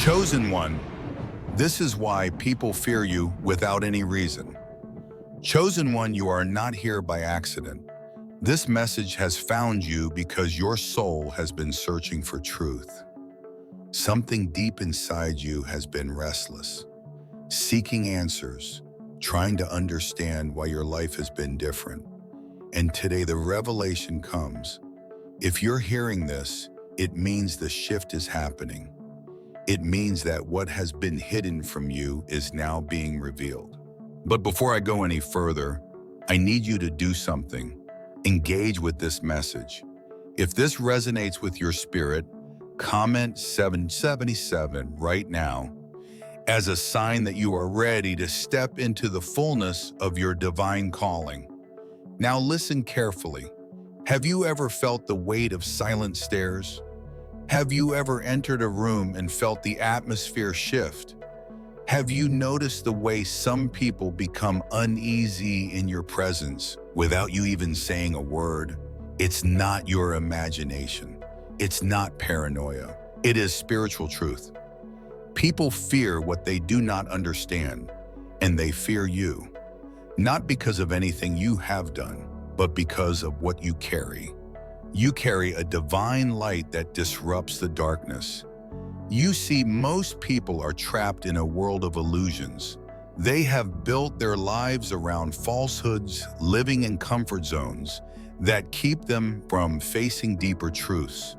Chosen one, this is why people fear you without any reason. Chosen one, you are not here by accident. This message has found you because your soul has been searching for truth. Something deep inside you has been restless, seeking answers, trying to understand why your life has been different. And today the revelation comes. If you're hearing this, it means the shift is happening. It means that what has been hidden from you is now being revealed. But before I go any further, I need you to do something. Engage with this message. If this resonates with your spirit, comment 777 right now as a sign that you are ready to step into the fullness of your divine calling. Now listen carefully. Have you ever felt the weight of silent stairs? Have you ever entered a room and felt the atmosphere shift? Have you noticed the way some people become uneasy in your presence without you even saying a word? It's not your imagination. It's not paranoia. It is spiritual truth. People fear what they do not understand, and they fear you, not because of anything you have done, but because of what you carry. You carry a divine light that disrupts the darkness. You see, most people are trapped in a world of illusions. They have built their lives around falsehoods, living in comfort zones that keep them from facing deeper truths.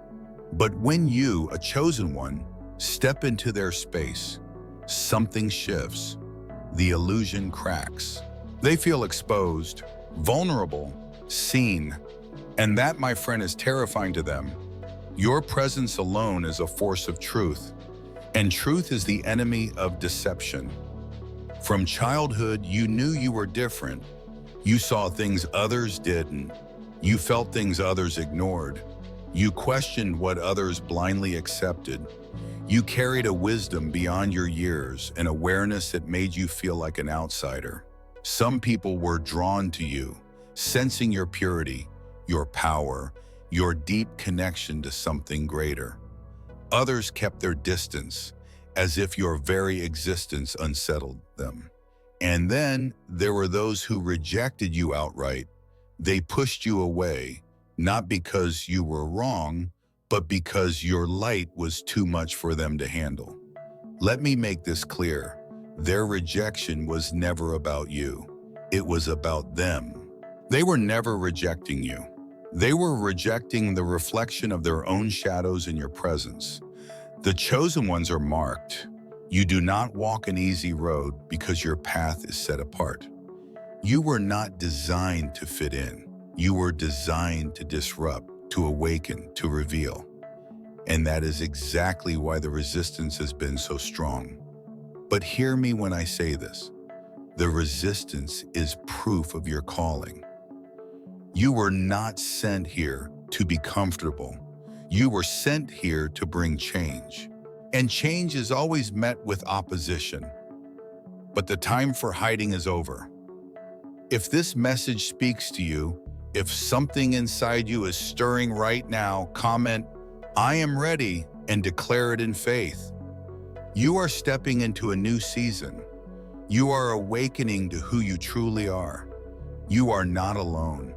But when you, a chosen one, step into their space, something shifts. The illusion cracks. They feel exposed, vulnerable, seen. And that, my friend, is terrifying to them. Your presence alone is a force of truth, and truth is the enemy of deception. From childhood, you knew you were different. You saw things others didn't. You felt things others ignored. You questioned what others blindly accepted. You carried a wisdom beyond your years, an awareness that made you feel like an outsider. Some people were drawn to you, sensing your purity, your power, your deep connection to something greater. Others kept their distance, as if your very existence unsettled them. And then there were those who rejected you outright. They pushed you away, not because you were wrong, but because your light was too much for them to handle. Let me make this clear. Their rejection was never about you. It was about them. They were never rejecting you. They were rejecting the reflection of their own shadows in your presence. The chosen ones are marked. You do not walk an easy road because your path is set apart. You were not designed to fit in. You were designed to disrupt, to awaken, to reveal. And that is exactly why the resistance has been so strong. But hear me when I say this. The resistance is proof of your calling. You were not sent here to be comfortable. You were sent here to bring change. And change is always met with opposition. But the time for hiding is over. If this message speaks to you, if something inside you is stirring right now, comment, "I am ready," and declare it in faith. You are stepping into a new season. You are awakening to who you truly are. You are not alone.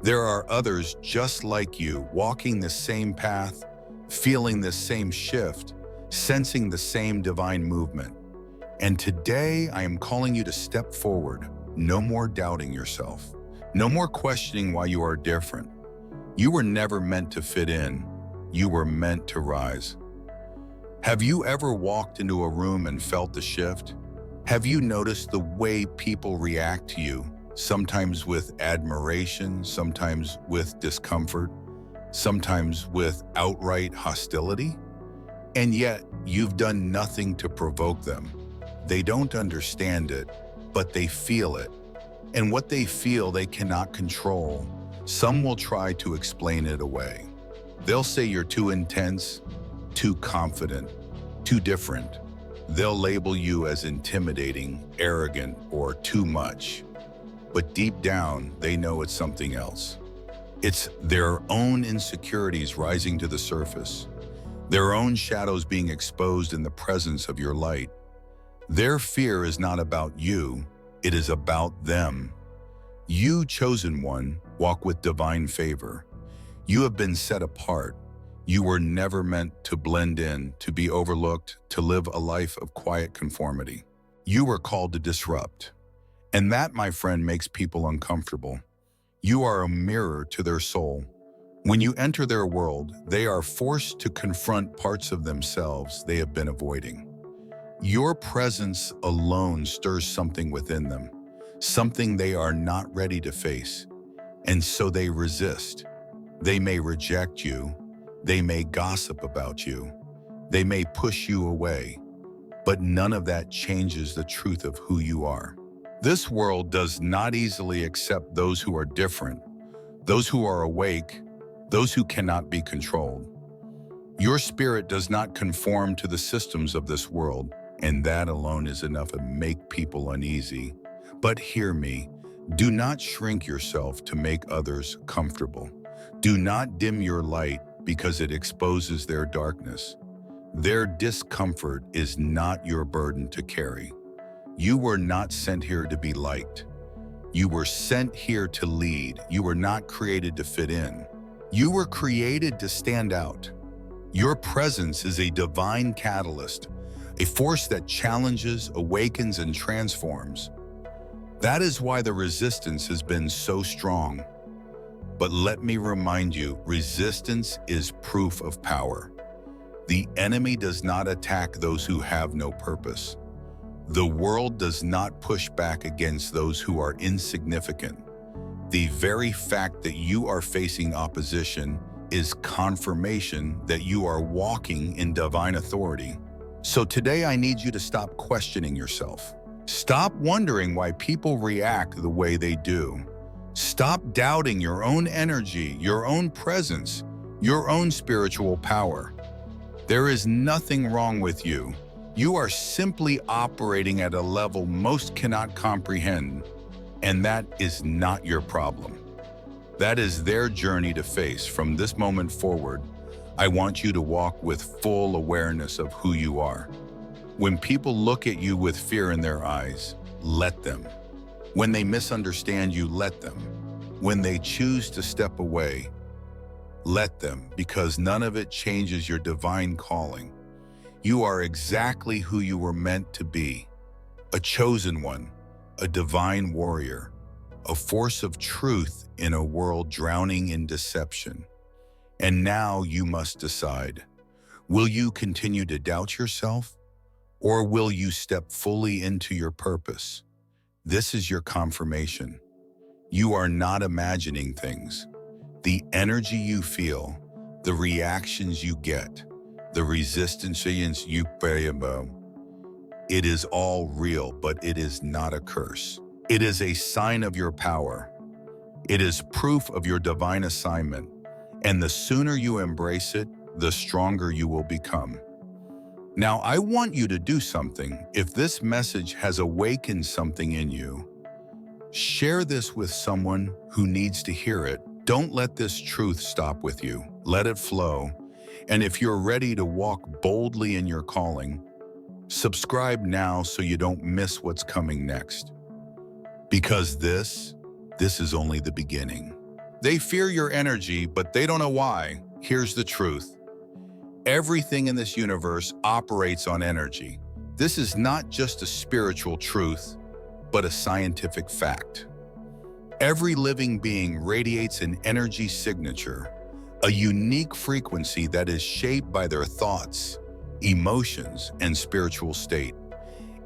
There are others just like you, walking the same path, feeling the same shift, sensing the same divine movement. And today I am calling you to step forward. No more doubting yourself. No more questioning why you are different. You were never meant to fit in. You were meant to rise. Have you ever walked into a room and felt the shift? Have you noticed the way people react to you? Sometimes with admiration, sometimes with discomfort, sometimes with outright hostility. And yet, you've done nothing to provoke them. They don't understand it, but they feel it. And what they feel, they cannot control. Some will try to explain it away. They'll say you're too intense, too confident, too different. They'll label you as intimidating, arrogant, or too much. But deep down, they know it's something else. It's their own insecurities rising to the surface. their own shadows being exposed in the presence of your light. Their fear is not about you, it is about them. You, chosen one, walk with divine favor. You have been set apart. You were never meant to blend in, to be overlooked, to live a life of quiet conformity. You were called to disrupt. And that, my friend, makes people uncomfortable. You are a mirror to their soul. When you enter their world, they are forced to confront parts of themselves they have been avoiding. Your presence alone stirs something within them, something they are not ready to face, and so they resist. They may reject you, they may gossip about you, they may push you away, but none of that changes the truth of who you are. This world does not easily accept those who are different, those who are awake, those who cannot be controlled. Your spirit does not conform to the systems of this world, and that alone is enough to make people uneasy. But hear me, do not shrink yourself to make others comfortable. Do not dim your light because it exposes their darkness. Their discomfort is not your burden to carry. You were not sent here to be liked. You were sent here to lead. You were not created to fit in. You were created to stand out. Your presence is a divine catalyst, a force that challenges, awakens, and transforms. That is why the resistance has been so strong. But let me remind you, resistance is proof of power. The enemy does not attack those who have no purpose. The world does not push back against those who are insignificant. The very fact that you are facing opposition is confirmation that you are walking in divine authority. So today I need you to stop questioning yourself. Stop wondering why people react the way they do. Stop doubting your own energy, your own presence, your own spiritual power. There is nothing wrong with you. You are simply operating at a level most cannot comprehend, and that is not your problem. That is their journey to face. From this moment forward, I want you to walk with full awareness of who you are. When people look at you with fear in their eyes, let them. When they misunderstand you, let them. When they choose to step away, let them, because none of it changes your divine calling. You are exactly who you were meant to be, a chosen one, a divine warrior, a force of truth in a world drowning in deception. And now you must decide, will you continue to doubt yourself, or will you step fully into your purpose? This is your confirmation. You are not imagining things. The energy you feel, the reactions you get, the resistance you pay about, it is all real, but it is not a curse. It is a sign of your power. It is proof of your divine assignment. And the sooner you embrace it, the stronger you will become. Now, I want you to do something. If this message has awakened something in you, share this with someone who needs to hear it. Don't let this truth stop with you. Let it flow. And if you're ready to walk boldly in your calling, subscribe now so you don't miss what's coming next. Because this is only the beginning. They fear your energy, but they don't know why. Here's the truth. Everything in this universe operates on energy. This is not just a spiritual truth, but a scientific fact. Every living being radiates an energy signature, a unique frequency that is shaped by their thoughts, emotions, and spiritual state.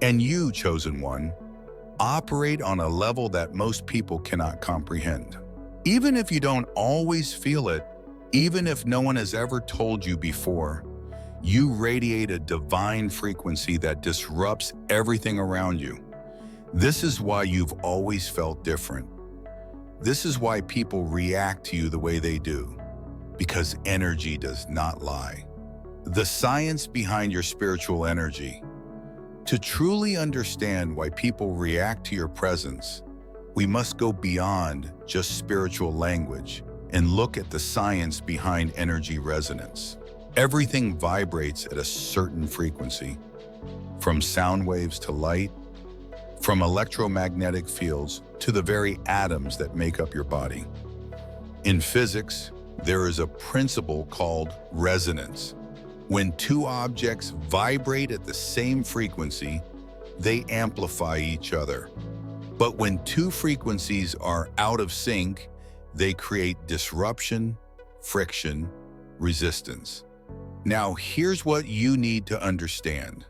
And you, chosen one, operate on a level that most people cannot comprehend. Even if you don't always feel it, even if no one has ever told you before, you radiate a divine frequency that disrupts everything around you. This is why you've always felt different. This is why people react to you the way they do, because energy does not lie. The science behind your spiritual energy. To truly understand why people react to your presence, we must go beyond just spiritual language and look at the science behind energy resonance. Everything vibrates at a certain frequency, from sound waves to light, from electromagnetic fields to the very atoms that make up your body. In physics, there is a principle called resonance. When two objects vibrate at the same frequency, they amplify each other. But when two frequencies are out of sync, they create disruption, friction, resistance. Now, here's what you need to understand.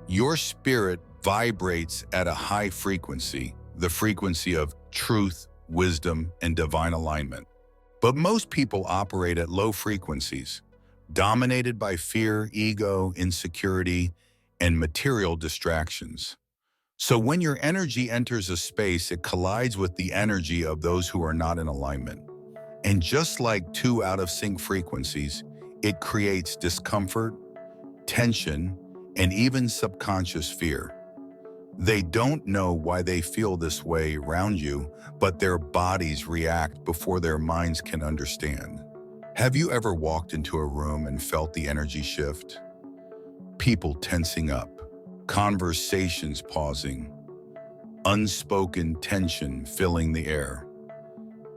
Your spirit vibrates at a high frequency, the frequency of truth, wisdom, and divine alignment. But most people operate at low frequencies, dominated by fear, ego, insecurity, and material distractions. So when your energy enters a space, it collides with the energy of those who are not in alignment. And just like two out-of-sync frequencies, it creates discomfort, tension, and even subconscious fear. They don't know why they feel this way around you, but their bodies react before their minds can understand. Have you ever walked into a room and felt the energy shift? People tensing up, conversations pausing, unspoken tension filling the air.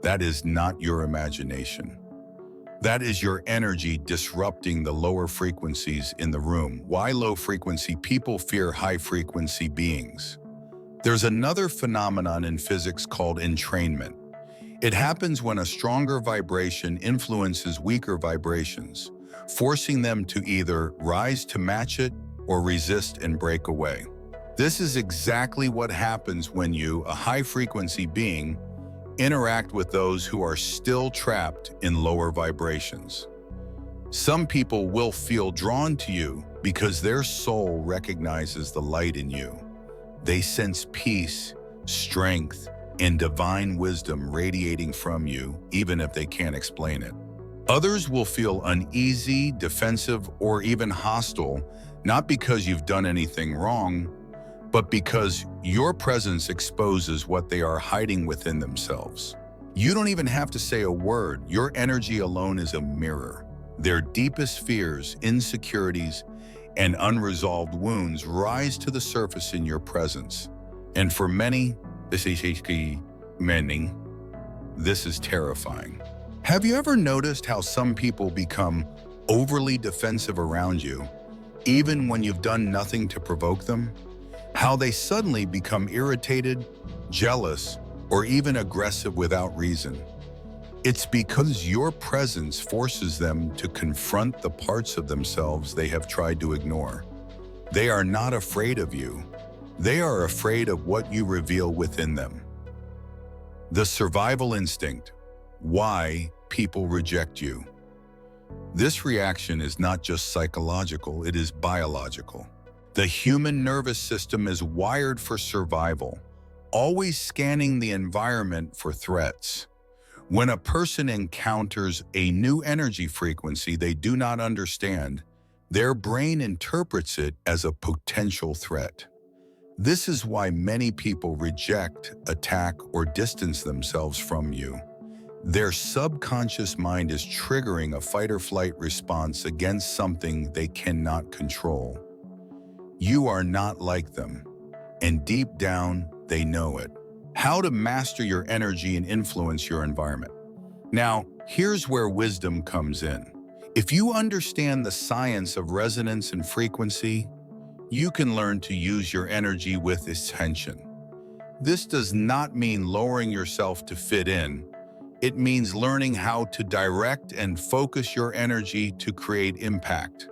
That is not your imagination. That is your energy disrupting the lower frequencies in the room. Why low frequency? People fear high frequency beings. There's another phenomenon in physics called entrainment. It happens when a stronger vibration influences weaker vibrations, forcing them to either rise to match it or resist and break away. This is exactly what happens when you, a high frequency being, interact with those who are still trapped in lower vibrations. Some people will feel drawn to you because their soul recognizes the light in you. They sense peace, strength, and divine wisdom radiating from you, even if they can't explain it. Others will feel uneasy, defensive, or even hostile, not because you've done anything wrong, but because your presence exposes what they are hiding within themselves. You don't even have to say a word. Your energy alone is a mirror. Their deepest fears, insecurities, and unresolved wounds rise to the surface in your presence. And for many, this is terrifying. Have you ever noticed how some people become overly defensive around you, even when you've done nothing to provoke them? How they suddenly become irritated, jealous, or even aggressive without reason. It's because your presence forces them to confront the parts of themselves they have tried to ignore. They are not afraid of you. They are afraid of what you reveal within them. The survival instinct. Why people reject you. This reaction is not just psychological, it is biological. The human nervous system is wired for survival, always scanning the environment for threats. When a person encounters a new energy frequency they do not understand, their brain interprets it as a potential threat. This is why many people reject, attack, or distance themselves from you. Their subconscious mind is triggering a fight-or-flight response against something they cannot control. You are not like them, and deep down, they know it. How to master your energy and influence your environment. Now, here's where wisdom comes in. If you understand the science of resonance and frequency, you can learn to use your energy with intention. This does not mean lowering yourself to fit in. It means learning how to direct and focus your energy to create impact.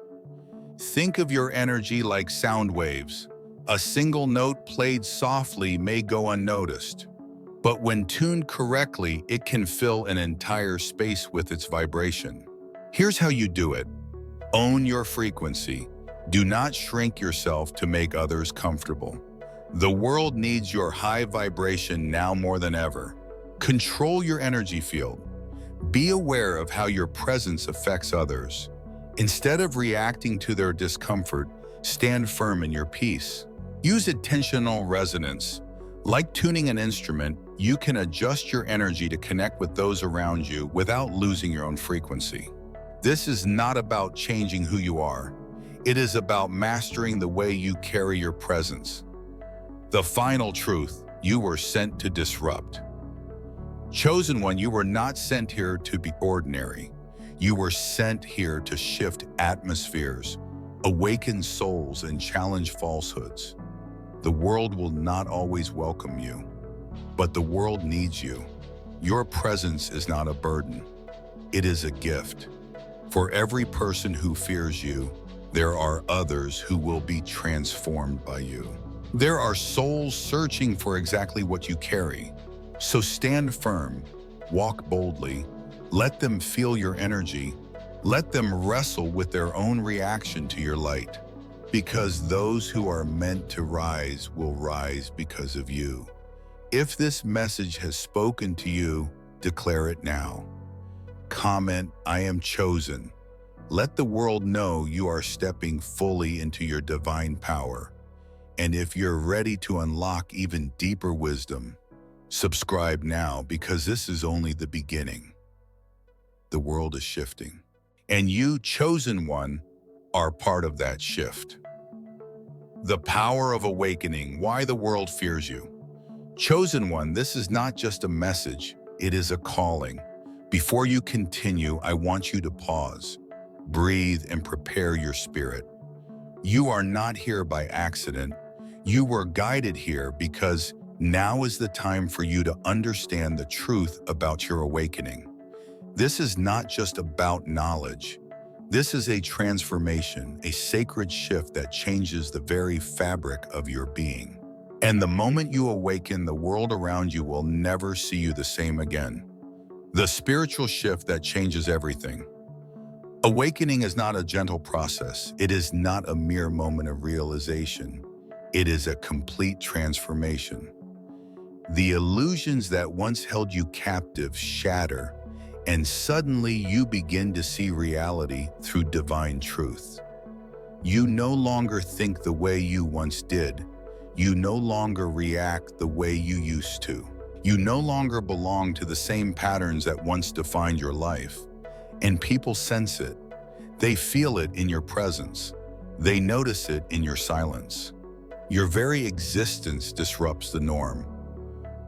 Think of your energy like sound waves. A single note played softly may go unnoticed, but when tuned correctly, it can fill an entire space with its vibration. Here's how you do it. Own your frequency. Do not shrink yourself to make others comfortable. The world needs your high vibration now more than ever. Control your energy field. Be aware of how your presence affects others. Instead of reacting to their discomfort, stand firm in your peace. Use intentional resonance. Like tuning an instrument, you can adjust your energy to connect with those around you without losing your own frequency. This is not about changing who you are. It is about mastering the way you carry your presence. The final truth, you were sent to disrupt. Chosen one, you were not sent here to be ordinary. You were sent here to shift atmospheres, awaken souls, and challenge falsehoods. The world will not always welcome you, but the world needs you. Your presence is not a burden. It is a gift. For every person who fears you, there are others who will be transformed by you. There are souls searching for exactly what you carry. So stand firm, walk boldly, let them feel your energy, let them wrestle with their own reaction to your light. Because those who are meant to rise will rise because of you. If this message has spoken to you, declare it now. Comment, "I am chosen." Let the world know you are stepping fully into your divine power. And if you're ready to unlock even deeper wisdom, subscribe now, because this is only the beginning. The world is shifting, and you, chosen one, are part of that shift. The power of awakening, why the world fears you. Chosen one, this is not just a message, it is a calling. Before you continue, I want you to pause, breathe, and prepare your spirit. You are not here by accident. You were guided here because now is the time for you to understand the truth about your awakening. This is not just about knowledge. This is a transformation, a sacred shift that changes the very fabric of your being. And the moment you awaken, the world around you will never see you the same again. The spiritual shift that changes everything. Awakening is not a gentle process. It is not a mere moment of realization. It is a complete transformation. The illusions that once held you captive shatter, and suddenly you begin to see reality through divine truth. You no longer think the way you once did. You no longer react the way you used to. You no longer belong to the same patterns that once defined your life. And people sense it. They feel it in your presence. They notice it in your silence. Your very existence disrupts the norm.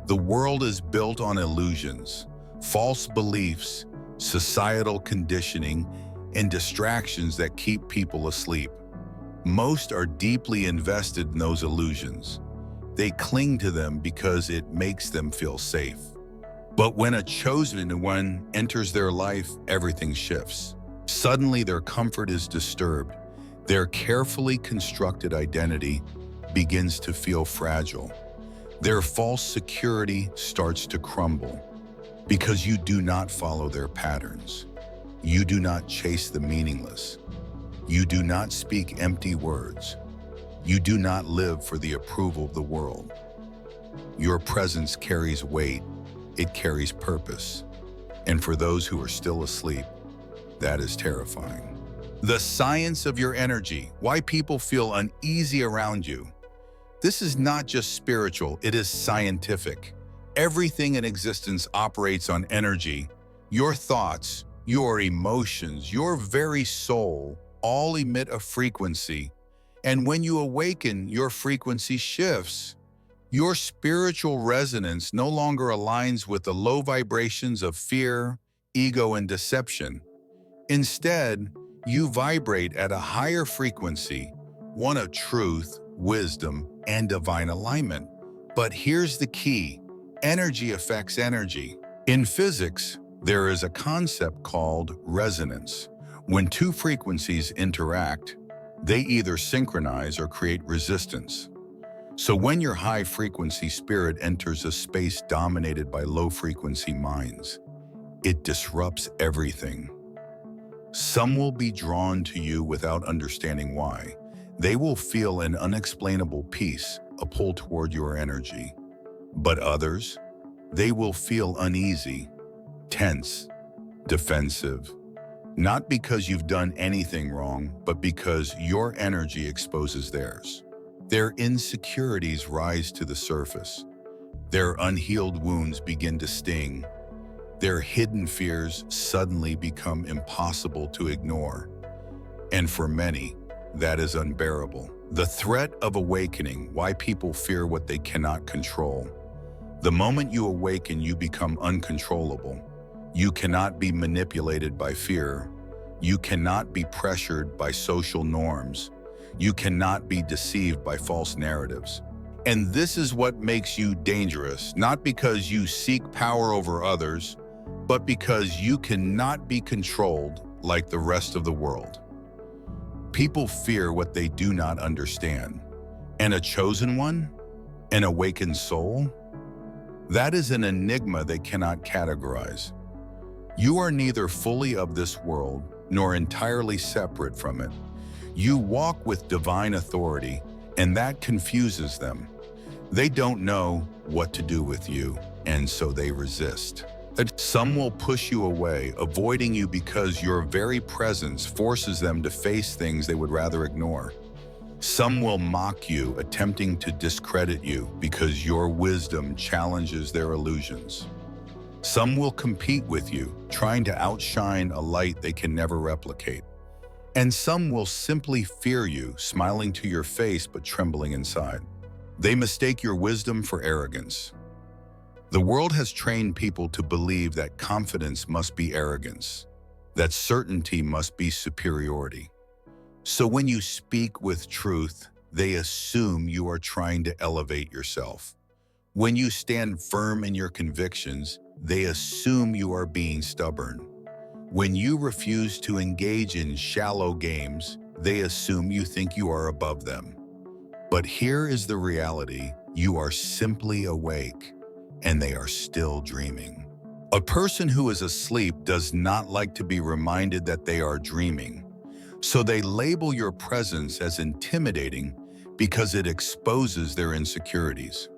The world is built on illusions, false beliefs, societal conditioning, and distractions that keep people asleep. Most are deeply invested in those illusions. They cling to them because it makes them feel safe. But when a chosen one enters their life, everything shifts. Suddenly their comfort is disturbed. Their carefully constructed identity begins to feel fragile. Their false security starts to crumble because you do not follow their patterns. You do not chase the meaningless. You do not speak empty words. You do not live for the approval of the world. Your presence carries weight. It carries purpose. And for those who are still asleep, that is terrifying. The science of your energy, why people feel uneasy around you. This is not just spiritual, it is scientific. Everything in existence operates on energy. Your thoughts, your emotions, your very soul all emit a frequency. And when you awaken, your frequency shifts. Your spiritual resonance no longer aligns with the low vibrations of fear, ego, and deception. Instead, you vibrate at a higher frequency, one of truth, wisdom, and divine alignment. But here's the key: energy affects energy. In physics, there is a concept called resonance. When two frequencies interact, they either synchronize or create resistance. So when your high-frequency spirit enters a space dominated by low-frequency minds, it disrupts everything. Some will be drawn to you without understanding why. They will feel an unexplainable peace, a pull toward your energy. But others, they will feel uneasy, tense, defensive. Not because you've done anything wrong, but because your energy exposes theirs. Their insecurities rise to the surface. Their unhealed wounds begin to sting. their hidden fears suddenly become impossible to ignore. And for many, that is unbearable. The threat of awakening, why people fear what they cannot control. The moment you awaken, you become uncontrollable. You cannot be manipulated by fear. You cannot be pressured by social norms. You cannot be deceived by false narratives. And this is what makes you dangerous, not because you seek power over others, but because you cannot be controlled like the rest of the world. People fear what they do not understand. And a chosen one? An awakened soul? That is an enigma they cannot categorize. You are neither fully of this world nor entirely separate from it. You walk with divine authority, and that confuses them. They don't know what to do with you, and so they resist. Some will push you away, avoiding you because your very presence forces them to face things they would rather ignore. Some will mock you, attempting to discredit you because your wisdom challenges their illusions. Some will compete with you, trying to outshine a light they can never replicate. And some will simply fear you, smiling to your face but trembling inside. They mistake your wisdom for arrogance. The world has trained people to believe that confidence must be arrogance, that certainty must be superiority. So when you speak with truth, they assume you are trying to elevate yourself. When you stand firm in your convictions, they assume you are being stubborn. When you refuse to engage in shallow games, they assume you think you are above them. But here is the reality: you are simply awake, and they are still dreaming. A person who is asleep does not like to be reminded that they are dreaming. So they label your presence as intimidating because it exposes their insecurities.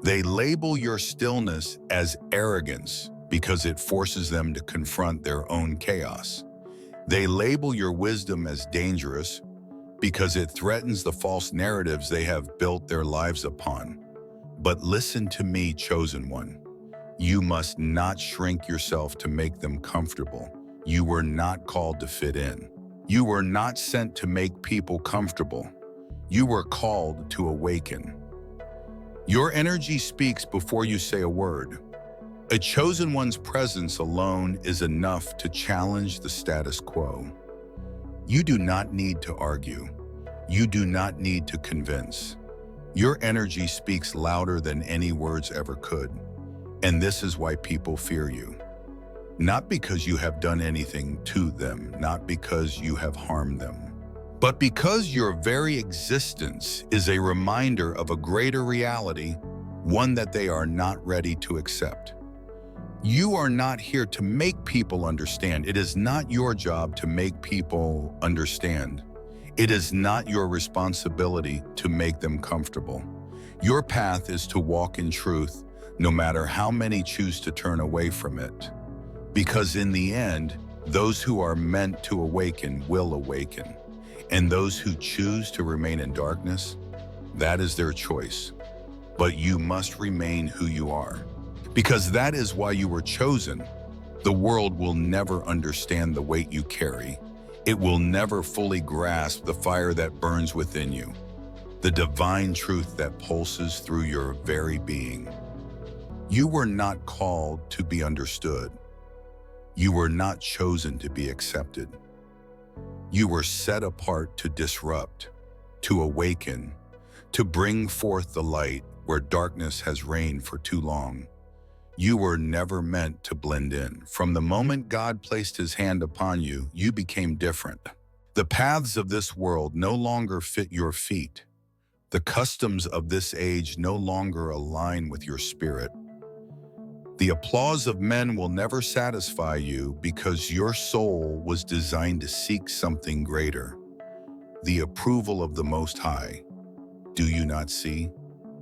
They label your stillness as arrogance because it forces them to confront their own chaos. They label your wisdom as dangerous because it threatens the false narratives they have built their lives upon. But listen to me, chosen one. You must not shrink yourself to make them comfortable. You were not called to fit in. You were not sent to make people comfortable. You were called to awaken. Your energy speaks before you say a word. A chosen one's presence alone is enough to challenge the status quo. You do not need to argue. You do not need to convince. Your energy speaks louder than any words ever could. And this is why people fear you. Not because you have done anything to them, not because you have harmed them, but because your very existence is a reminder of a greater reality, one that they are not ready to accept. You are not here to make people understand. It is not your job to make people understand. It is not your responsibility to make them comfortable. Your path is to walk in truth, no matter how many choose to turn away from it. Because in the end, those who are meant to awaken will awaken. And those who choose to remain in darkness, that is their choice. But you must remain who you are. Because that is why you were chosen. The world will never understand the weight you carry. It will never fully grasp the fire that burns within you, the divine truth that pulses through your very being. You were not called to be understood. You were not chosen to be accepted. You were set apart to disrupt, to awaken, to bring forth the light where darkness has reigned for too long. You were never meant to blend in. From the moment God placed his hand upon you, you became different. The paths of this world no longer fit your feet. The customs of this age no longer align with your spirit. The applause of men will never satisfy you because your soul was designed to seek something greater, the approval of the Most High. Do you not see?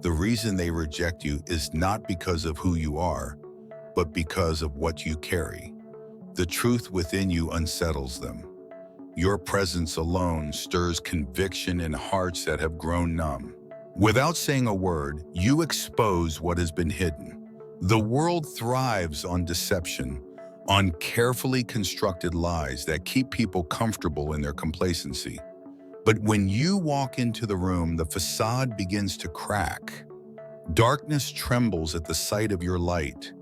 The reason they reject you is not because of who you are, but because of what you carry. The truth within you unsettles them. Your presence alone stirs conviction in hearts that have grown numb. Without saying a word, you expose what has been hidden. The world thrives on deception, on carefully constructed lies that keep people comfortable in their complacency. But when you walk into the room, the facade begins to crack. Darkness trembles at the sight of your light,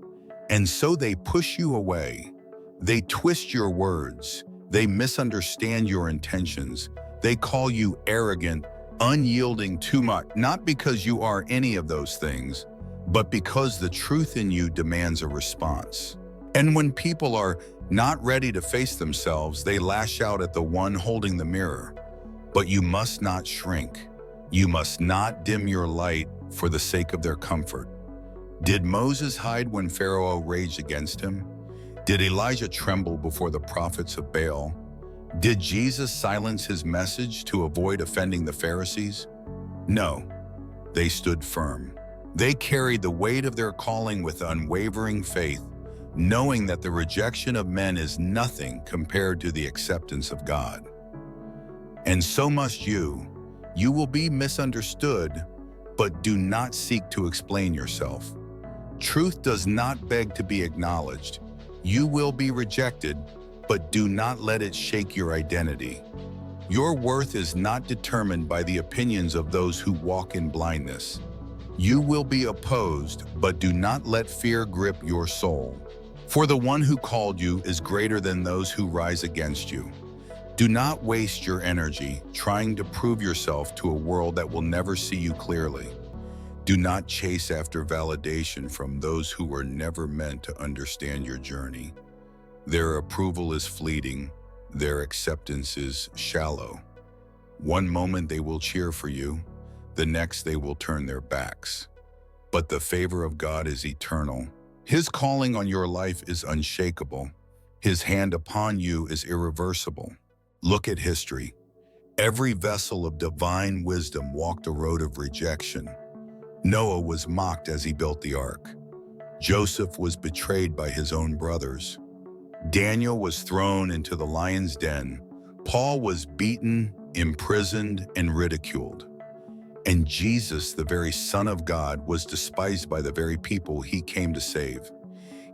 and so they push you away. They twist your words. They misunderstand your intentions. They call you arrogant, unyielding, too much, not because you are any of those things, but because the truth in you demands a response. And when people are not ready to face themselves, they lash out at the one holding the mirror. But you must not shrink. You must not dim your light for the sake of their comfort. Did Moses hide when Pharaoh raged against him? Did Elijah tremble before the prophets of Baal? Did Jesus silence his message to avoid offending the Pharisees? No, they stood firm. They carried the weight of their calling with unwavering faith, knowing that the rejection of men is nothing compared to the acceptance of God. And so must you. You will be misunderstood, but do not seek to explain yourself. Truth does not beg to be acknowledged. You will be rejected, but do not let it shake your identity. Your worth is not determined by the opinions of those who walk in blindness. You will be opposed, but do not let fear grip your soul. For the one who called you is greater than those who rise against you. Do not waste your energy trying to prove yourself to a world that will never see you clearly. Do not chase after validation from those who were never meant to understand your journey. Their approval is fleeting. Their acceptance is shallow. One moment they will cheer for you, the next they will turn their backs. But the favor of God is eternal. His calling on your life is unshakable. His hand upon you is irreversible. Look at history. Every vessel of divine wisdom walked a road of rejection. Noah was mocked as he built the ark. Joseph was betrayed by his own brothers. Daniel was thrown into the lion's den. Paul was beaten, imprisoned, and ridiculed. And Jesus, the very Son of God, was despised by the very people he came to save.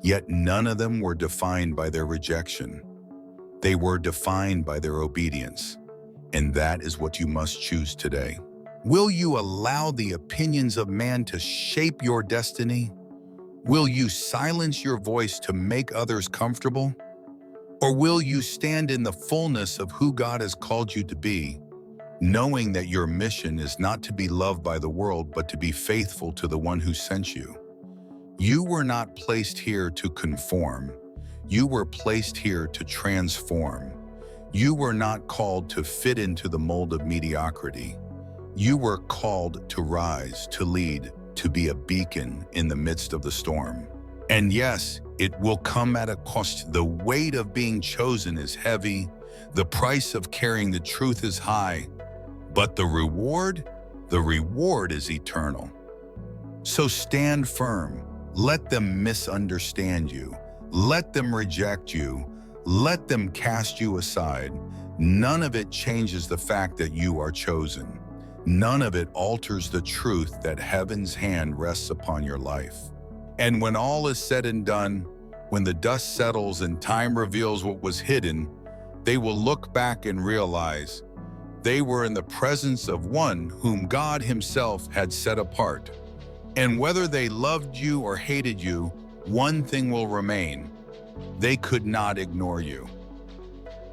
Yet none of them were defined by their rejection. They were defined by their obedience. And that is what you must choose today. Will you allow the opinions of man to shape your destiny? Will you silence your voice to make others comfortable? Or will you stand in the fullness of who God has called you to be, knowing that your mission is not to be loved by the world, but to be faithful to the one who sent you? You were not placed here to conform. You were placed here to transform. You were not called to fit into the mold of mediocrity. You were called to rise, to lead, to be a beacon in the midst of the storm. And yes, it will come at a cost. The weight of being chosen is heavy. The price of carrying the truth is high. But the reward is eternal. So stand firm. Let them misunderstand you. Let them reject you. Let them cast you aside. None of it changes the fact that you are chosen. None of it alters the truth that heaven's hand rests upon your life. And when all is said and done, when the dust settles and time reveals what was hidden, they will look back and realize they were in the presence of one whom God himself had set apart. And whether they loved you or hated you, one thing will remain: they could not ignore you.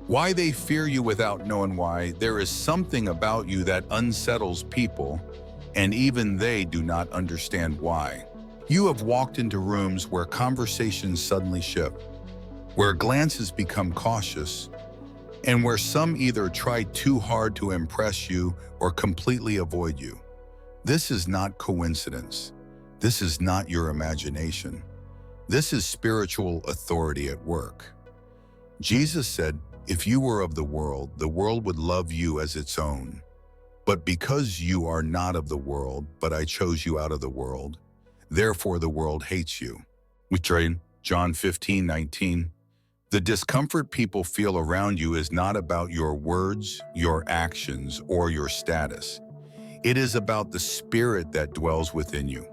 Why they fear you without knowing why, there is something about you that unsettles people, and even they do not understand why. You have walked into rooms where conversations suddenly shift, where glances become cautious, and where some either try too hard to impress you or completely avoid you. This is not coincidence. This is not your imagination. This is spiritual authority at work. Jesus said, "If you were of the world would love you as its own. But because you are not of the world, but I chose you out of the world, therefore the world hates you." Which are in John 15:19. The discomfort people feel around you is not about your words, your actions, or your status. It is about the spirit that dwells within you.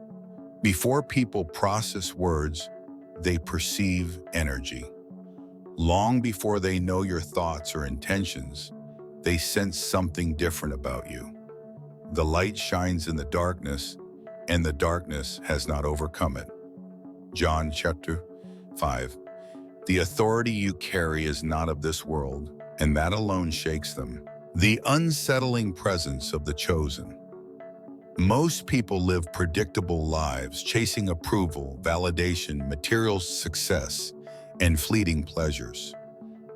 Before people process words, they perceive energy. Long before they know your thoughts or intentions, they sense something different about you. The light shines in the darkness, and the darkness has not overcome it. John chapter 5. The authority you carry is not of this world, and that alone shakes them. The unsettling presence of the chosen. Most people live predictable lives, chasing approval, validation, material success, and fleeting pleasures.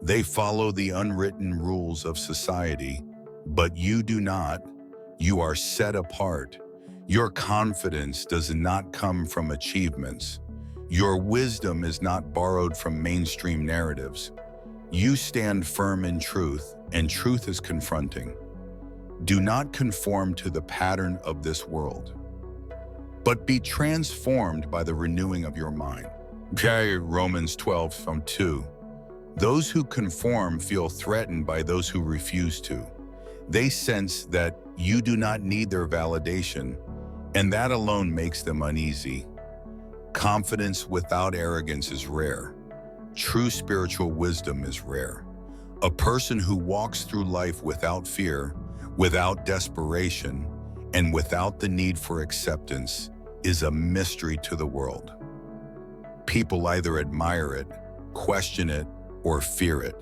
They follow the unwritten rules of society, but you do not. You are set apart. Your confidence does not come from achievements. Your wisdom is not borrowed from mainstream narratives. You stand firm in truth, and truth is confronting. Do not conform to the pattern of this world, but be transformed by the renewing of your mind. Romans 12:2. Those who conform feel threatened by those who refuse to. They sense that you do not need their validation, and that alone makes them uneasy. Confidence without arrogance is rare. True spiritual wisdom is rare. A person who walks through life without fear, without desperation, and without the need for acceptance is a mystery to the world. People either admire it, question it, or fear it,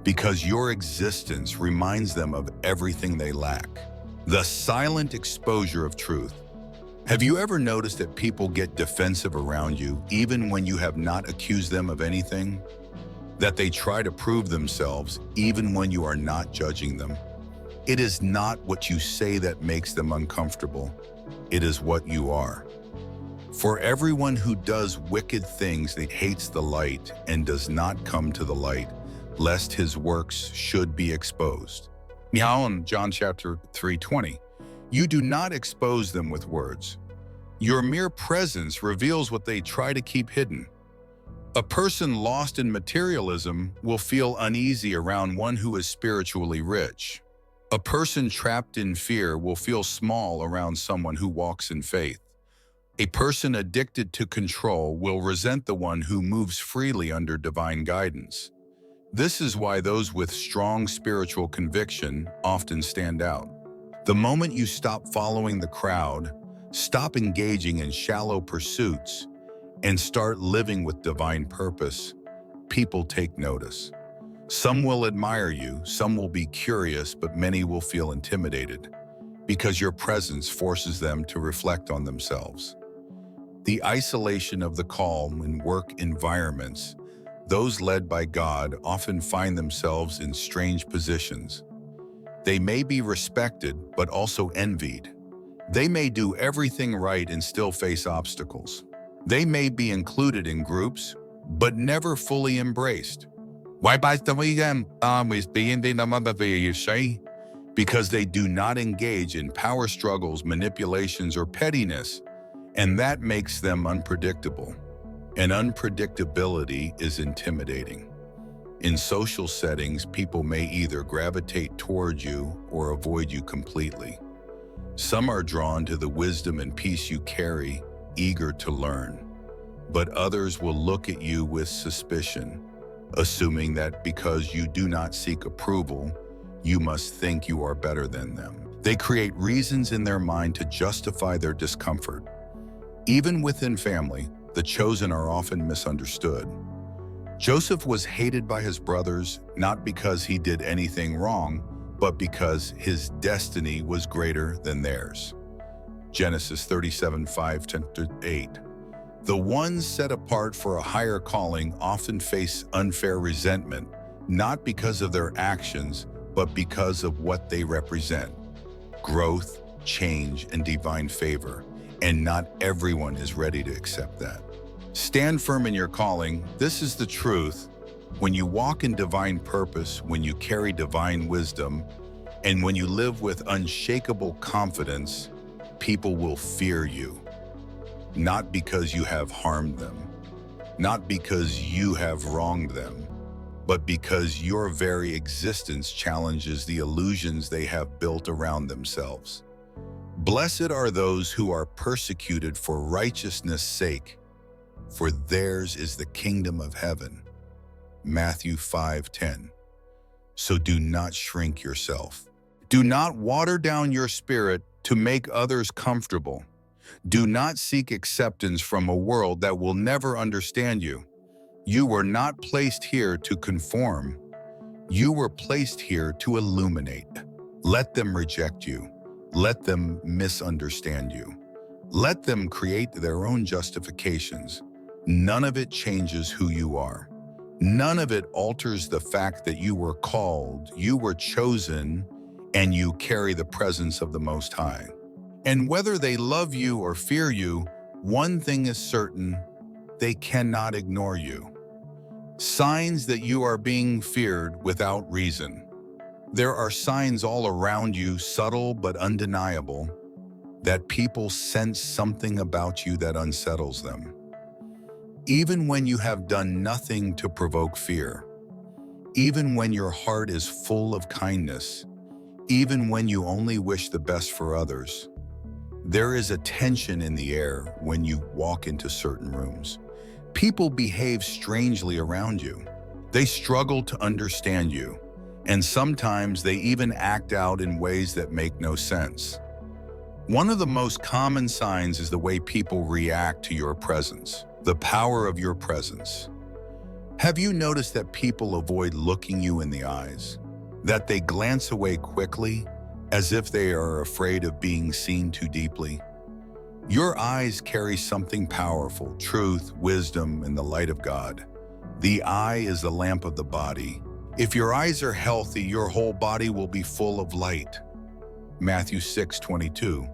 because your existence reminds them of everything they lack. The silent exposure of truth. Have you ever noticed that people get defensive around you even when you have not accused them of anything? That they try to prove themselves even when you are not judging them? It is not what you say that makes them uncomfortable. It is what you are. For everyone who does wicked things that hates the light and does not come to the light, lest his works should be exposed. Now in John chapter 3:20, you do not expose them with words. Your mere presence reveals what they try to keep hidden. A person lost in materialism will feel uneasy around one who is spiritually rich. A person trapped in fear will feel small around someone who walks in faith. A person addicted to control will resent the one who moves freely under divine guidance. This is why those with strong spiritual conviction often stand out. The moment you stop following the crowd, stop engaging in shallow pursuits, and start living with divine purpose, people take notice. Some will admire you, some will be curious, but many will feel intimidated because your presence forces them to reflect on themselves. The isolation of the calm in work environments, those led by God often find themselves in strange positions. They may be respected, but also envied. They may do everything right and still face obstacles. They may be included in groups, but never fully embraced. Because they do not engage in power struggles, manipulations, or pettiness, and that makes them unpredictable. And unpredictability is intimidating. In social settings, people may either gravitate toward you or avoid you completely. Some are drawn to the wisdom and peace you carry, eager to learn, but others will look at you with suspicion, assuming that because you do not seek approval, you must think you are better than them. They create reasons in their mind to justify their discomfort. Even within family, the chosen are often misunderstood. Joseph was hated by his brothers not because he did anything wrong, but because his destiny was greater than theirs. Genesis 37:5-8. The ones set apart for a higher calling often face unfair resentment, not because of their actions, but because of what they represent: growth, change, and divine favor. And not everyone is ready to accept that. Stand firm in your calling. This is the truth. When you walk in divine purpose, when you carry divine wisdom, and when you live with unshakable confidence, people will fear you. Not because you have harmed them, not because you have wronged them, but because your very existence challenges the illusions they have built around themselves. Blessed are those who are persecuted for righteousness' sake, for theirs is the kingdom of heaven. Matthew 5:10. So do not shrink yourself. Do not water down your spirit to make others comfortable. Do not seek acceptance from a world that will never understand you. You were not placed here to conform. You were placed here to illuminate. Let them reject you. Let them misunderstand you. Let them create their own justifications. None of it changes who you are. None of it alters the fact that you were called, you were chosen, and you carry the presence of the Most High. And whether they love you or fear you, one thing is certain: they cannot ignore you. Signs that you are being feared without reason. There are signs all around you, subtle but undeniable, that people sense something about you that unsettles them. Even when you have done nothing to provoke fear, even when your heart is full of kindness, even when you only wish the best for others, there is a tension in the air when you walk into certain rooms. People behave strangely around you. They struggle to understand you, and sometimes they even act out in ways that make no sense. One of the most common signs is the way people react to your presence, the power of your presence. Have you noticed that people avoid looking you in the eyes? That they glance away quickly, as if they are afraid of being seen too deeply? Your eyes carry something powerful: truth, wisdom, and the light of God. The eye is the lamp of the body. If your eyes are healthy, your whole body will be full of light. Matthew 6:22.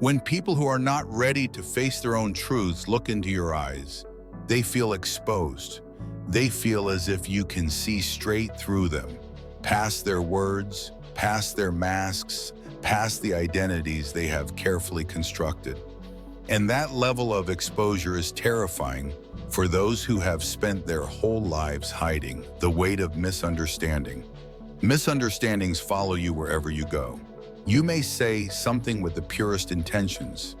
When people who are not ready to face their own truths look into your eyes, they feel exposed. They feel as if you can see straight through them, past their words, past their masks, past the identities they have carefully constructed. And that level of exposure is terrifying for those who have spent their whole lives hiding the weight of misunderstanding. Misunderstandings follow you wherever you go. You may say something with the purest intentions,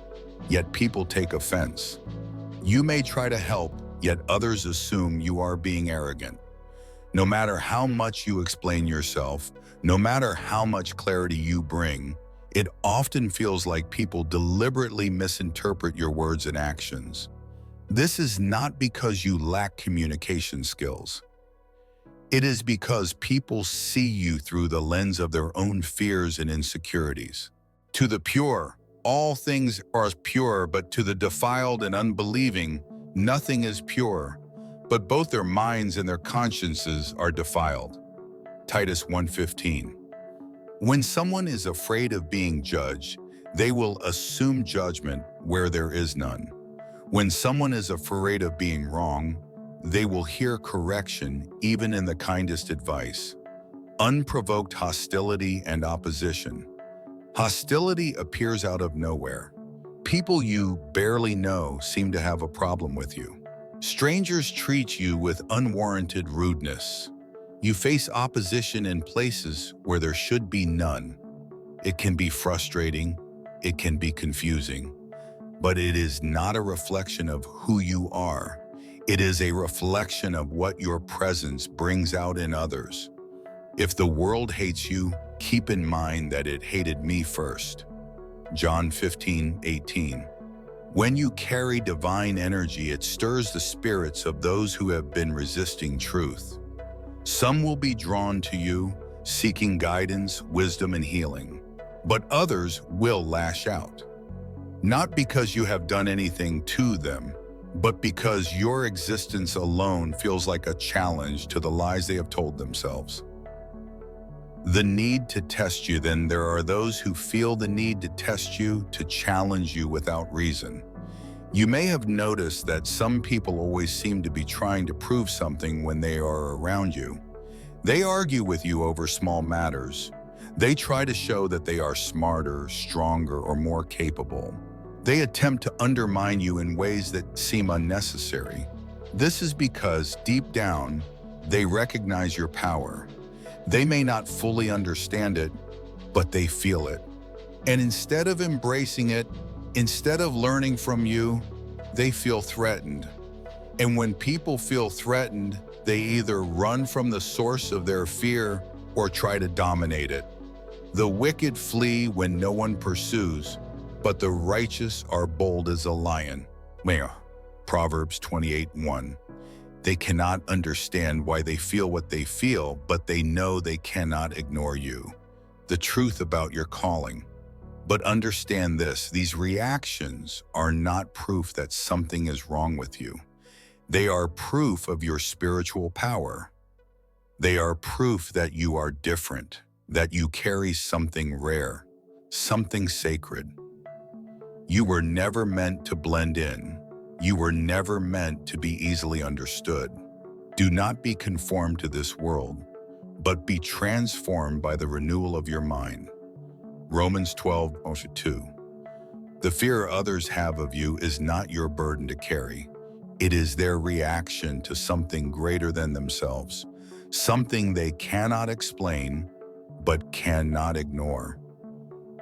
yet people take offense. You may try to help, yet others assume you are being arrogant. No matter how much you explain yourself, no matter how much clarity you bring, it often feels like people deliberately misinterpret your words and actions. This is not because you lack communication skills. It is because people see you through the lens of their own fears and insecurities. To the pure, all things are pure, but to the defiled and unbelieving, nothing is pure, but both their minds and their consciences are defiled. Titus 1:15. When someone is afraid of being judged, they will assume judgment where there is none. When someone is afraid of being wrong, they will hear correction even in the kindest advice. Unprovoked hostility and opposition. Hostility appears out of nowhere. People you barely know seem to have a problem with you. Strangers treat you with unwarranted rudeness. You face opposition in places where there should be none. It can be frustrating, it can be confusing, but it is not a reflection of who you are. It is a reflection of what your presence brings out in others. If the world hates you, keep in mind that it hated me first. John 15:18. When you carry divine energy, it stirs the spirits of those who have been resisting truth. Some will be drawn to you, seeking guidance, wisdom, and healing, but others will lash out. Not because you have done anything to them, but because your existence alone feels like a challenge to the lies they have told themselves. The need to test you, then there are those who feel the need to test you, to challenge you without reason. You may have noticed that some people always seem to be trying to prove something when they are around you. They argue with you over small matters. They try to show that they are smarter, stronger, or more capable. They attempt to undermine you in ways that seem unnecessary. This is because, deep down, they recognize your power. They may not fully understand it, but they feel it. And instead of embracing it, instead of learning from you, they feel threatened. And when people feel threatened, they either run from the source of their fear or try to dominate it. The wicked flee when no one pursues, but the righteous are bold as a lion. Proverbs 28:1. They cannot understand why they feel what they feel, but they know they cannot ignore you. The truth about your calling. But understand this, these reactions are not proof that something is wrong with you. They are proof of your spiritual power. They are proof that you are different, that you carry something rare, something sacred. You were never meant to blend in. You were never meant to be easily understood. Do not be conformed to this world, but be transformed by the renewal of your mind. Romans 12:2. The fear others have of you is not your burden to carry. It is their reaction to something greater than themselves, something they cannot explain, but cannot ignore.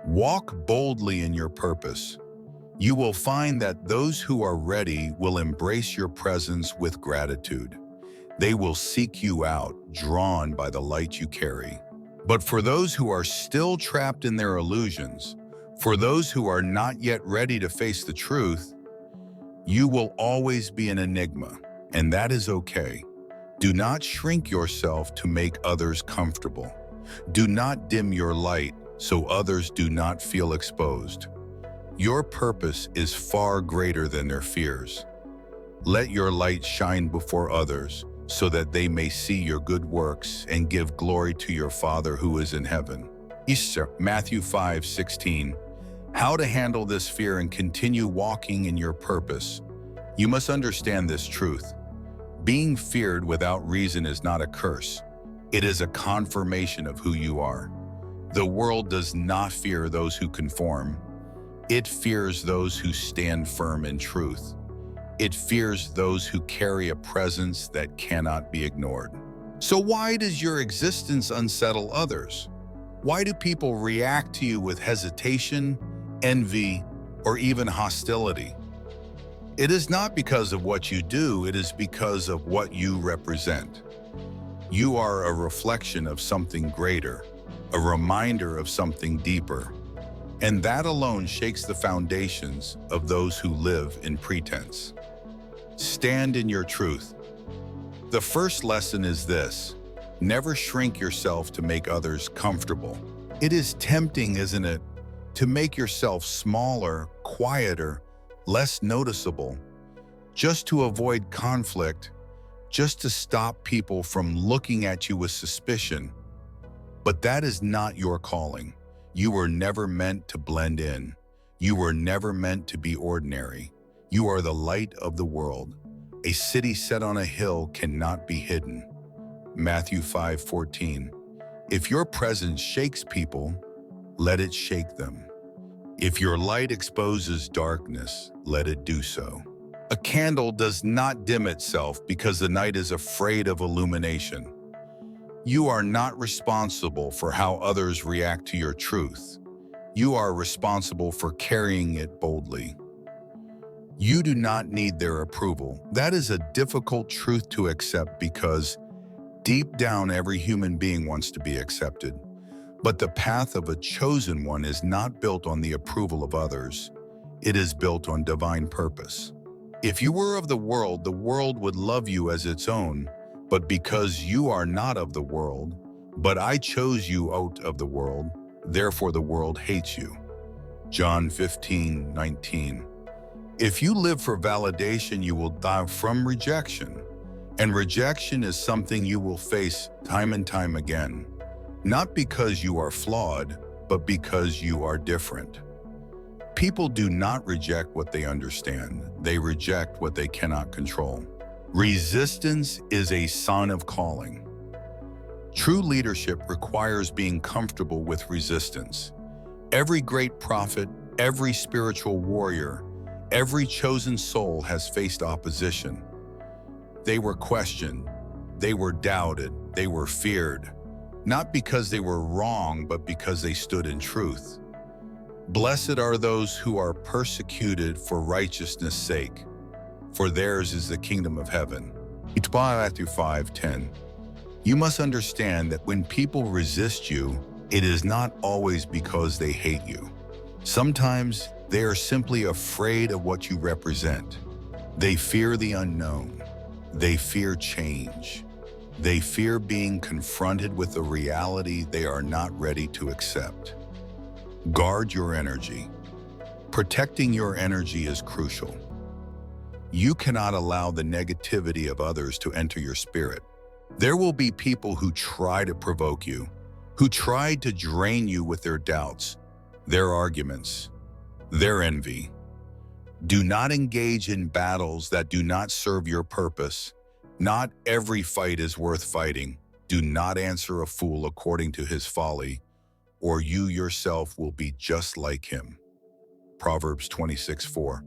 Walk boldly in your purpose. You will find that those who are ready will embrace your presence with gratitude. They will seek you out, drawn by the light you carry. But for those who are still trapped in their illusions, for those who are not yet ready to face the truth, you will always be an enigma, and that is okay. Do not shrink yourself to make others comfortable. Do not dim your light so others do not feel exposed. Your purpose is far greater than their fears. Let your light shine before others so that they may see your good works and give glory to your Father who is in heaven. Matthew 5:16. How to handle this fear and continue walking in your purpose. You must understand this truth. Being feared without reason is not a curse. It is a confirmation of who you are. The world does not fear those who conform. It fears those who stand firm in truth. It fears those who carry a presence that cannot be ignored. So why does your existence unsettle others? Why do people react to you with hesitation, envy, or even hostility? It is not because of what you do, it is because of what you represent. You are a reflection of something greater, a reminder of something deeper. And that alone shakes the foundations of those who live in pretense. Stand in your truth. The first lesson is this: never shrink yourself to make others comfortable. It is tempting, isn't it, to make yourself smaller, quieter, less noticeable, just to avoid conflict, just to stop people from looking at you with suspicion. But that is not your calling. You were never meant to blend in. You were never meant to be ordinary. You are the light of the world. A city set on a hill cannot be hidden. Matthew 5:14. If your presence shakes people, let it shake them. If your light exposes darkness, let it do so. A candle does not dim itself because the night is afraid of illumination. You are not responsible for how others react to your truth. You are responsible for carrying it boldly. You do not need their approval. That is a difficult truth to accept because deep down every human being wants to be accepted. But the path of a chosen one is not built on the approval of others. It is built on divine purpose. If you were of the world would love you as its own. But because you are not of the world, but I chose you out of the world, therefore the world hates you. John 15:19. If you live for validation, you will die from rejection. And rejection is something you will face time and time again. Not because you are flawed, but because you are different. People do not reject what they understand. They reject what they cannot control. Resistance is a sign of calling. True leadership requires being comfortable with resistance. Every great prophet, every spiritual warrior, every chosen soul has faced opposition. They were questioned, they were doubted, they were feared, not because they were wrong, but because they stood in truth. Blessed are those who are persecuted for righteousness' sake, for theirs is the kingdom of heaven. Matthew 5:10. You must understand that when people resist you, it is not always because they hate you. Sometimes they are simply afraid of what you represent. They fear the unknown. They fear change. They fear being confronted with a reality they are not ready to accept. Guard your energy. Protecting your energy is crucial. You cannot allow the negativity of others to enter your spirit. There will be people who try to provoke you, who try to drain you with their doubts, their arguments, their envy. Do not engage in battles that do not serve your purpose. Not every fight is worth fighting. Do not answer a fool according to his folly, or you yourself will be just like him. Proverbs 26:4.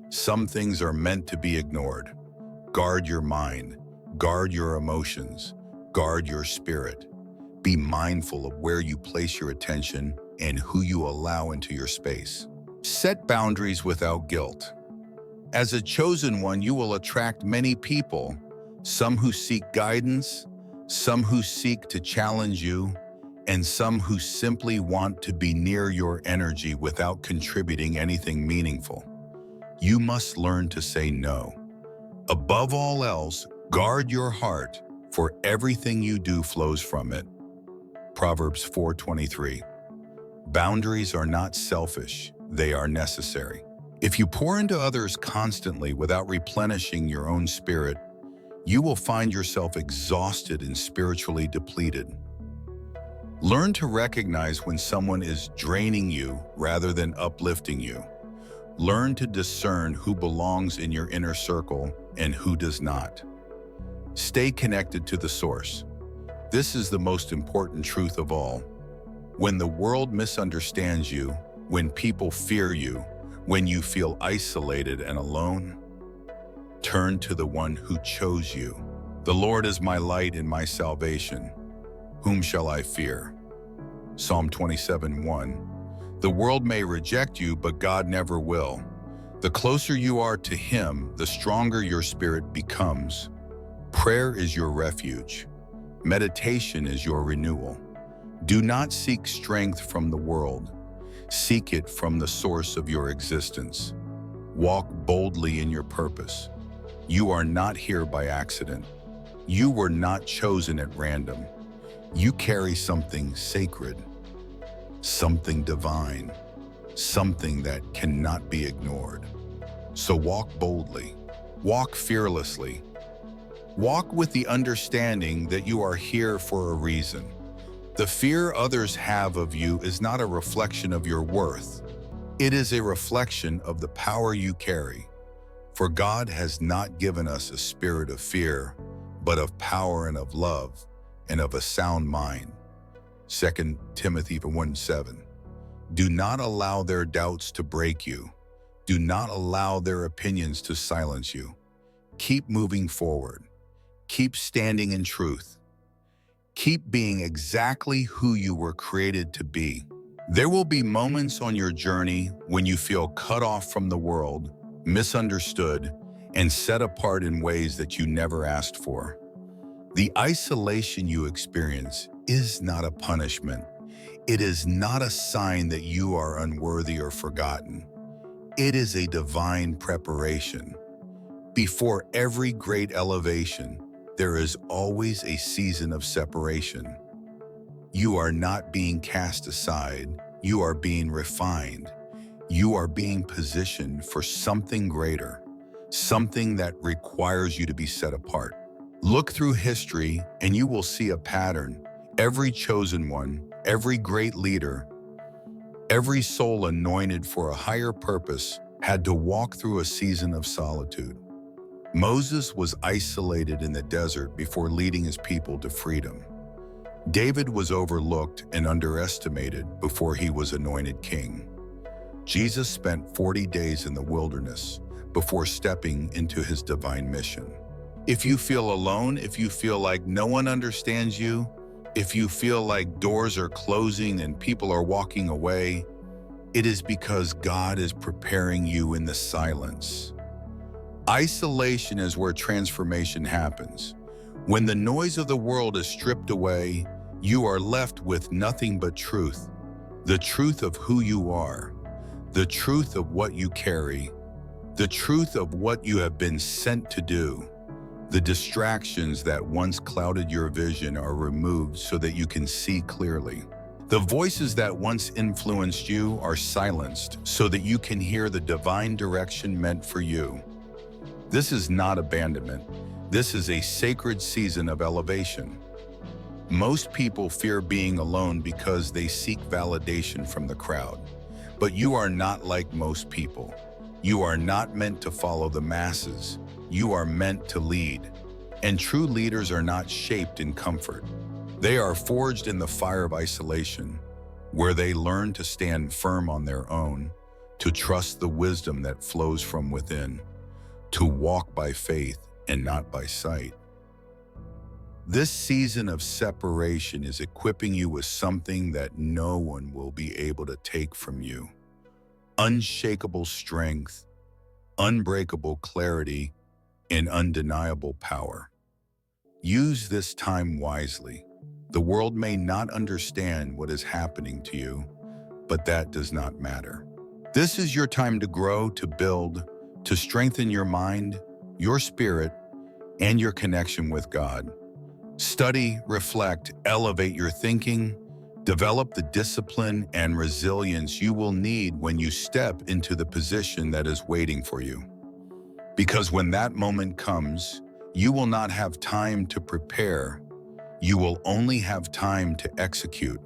Some things are meant to be ignored. Guard your mind, guard your emotions, guard your spirit. Be mindful of where you place your attention and who you allow into your space. Set boundaries without guilt. As a chosen one, you will attract many people, some who seek guidance, some who seek to challenge you, and some who simply want to be near your energy without contributing anything meaningful. You must learn to say no. Above all else, guard your heart, for everything you do flows from it. Proverbs 4:23. Boundaries are not selfish, they are necessary. If you pour into others constantly without replenishing your own spirit, you will find yourself exhausted and spiritually depleted. Learn to recognize when someone is draining you rather than uplifting you. Learn to discern who belongs in your inner circle and who does not. Stay connected to the source. This is the most important truth of all. When the world misunderstands you, when people fear you, when you feel isolated and alone, turn to the one who chose you. The Lord is my light and my salvation. Whom shall I fear? Psalm 27:1. The world may reject you, but God never will. The closer you are to Him, the stronger your spirit becomes. Prayer is your refuge. Meditation is your renewal. Do not seek strength from the world. Seek it from the source of your existence. Walk boldly in your purpose. You are not here by accident. You were not chosen at random. You carry something sacred, something divine, something that cannot be ignored. So walk boldly, walk fearlessly, walk with the understanding that you are here for a reason. The fear others have of you is not a reflection of your worth. It is a reflection of the power you carry. For God has not given us a spirit of fear, but of power and of love and of a sound mind. 2 Timothy 1:7. Do not allow their doubts to break you. Do not allow their opinions to silence you. Keep moving forward. Keep standing in truth. Keep being exactly who you were created to be. There will be moments on your journey when you feel cut off from the world, misunderstood, and set apart in ways that you never asked for. The isolation you experience is not a punishment. It is not a sign that you are unworthy or forgotten. It is a divine preparation. Before every great elevation, there is always a season of separation. You are not being cast aside. You are being refined. You are being positioned for something greater, something that requires you to be set apart. Look through history and you will see a pattern. Every chosen one, every great leader, every soul anointed for a higher purpose had to walk through a season of solitude. Moses was isolated in the desert before leading his people to freedom. David was overlooked and underestimated before he was anointed king. Jesus spent 40 days in the wilderness before stepping into his divine mission. If you feel alone, if you feel like no one understands you, if you feel like doors are closing and people are walking away, It is because God is preparing you in the silence. Isolation is where transformation happens. When the noise of the world is stripped away, you are left with nothing but truth. The truth of who you are, the truth of what you carry, the truth of what you have been sent to do. The distractions that once clouded your vision are removed so that you can see clearly. The voices that once influenced you are silenced so that you can hear the divine direction meant for you. This is not abandonment. This is a sacred season of elevation. Most people fear being alone because they seek validation from the crowd. But you are not like most people. You are not meant to follow the masses. You are meant to lead. And true leaders are not shaped in comfort. They are forged in the fire of isolation, where they learn to stand firm on their own, to trust the wisdom that flows from within, to walk by faith and not by sight. This season of separation is equipping you with something that no one will be able to take from you. Unshakable strength, unbreakable clarity, and undeniable power. Use this time wisely. The world may not understand what is happening to you, but that does not matter. This is your time to grow, to build, to strengthen your mind, your spirit, and your connection with God. Study, reflect, elevate your thinking, develop the discipline and resilience you will need when you step into the position that is waiting for you. Because when that moment comes, you will not have time to prepare. You will only have time to execute.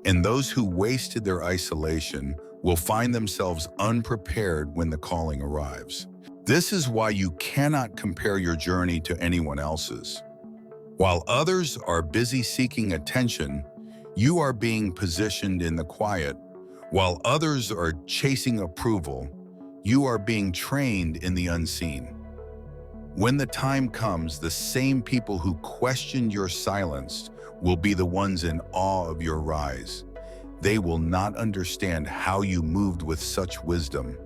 And those who wasted their isolation will find themselves unprepared when the calling arrives. This is why you cannot compare your journey to anyone else's. While others are busy seeking attention, you are being positioned in the quiet. While others are chasing approval, you are being trained in the unseen. When the time comes, the same people who questioned your silence will be the ones in awe of your rise. They will not understand how you moved with such wisdom,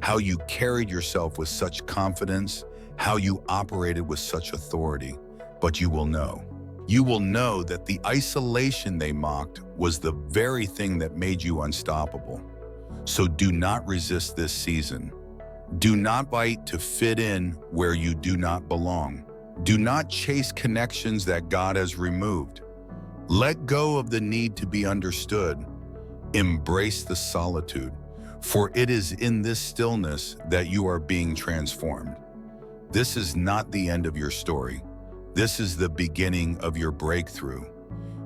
how you carried yourself with such confidence, how you operated with such authority. But you will know. You will know that the isolation they mocked was the very thing that made you unstoppable. So do not resist this season. Do not fight to fit in where you do not belong. Do not chase connections that God has removed. Let go of the need to be understood. Embrace the solitude, for it is in this stillness that you are being transformed. This is not the end of your story. This is the beginning of your breakthrough.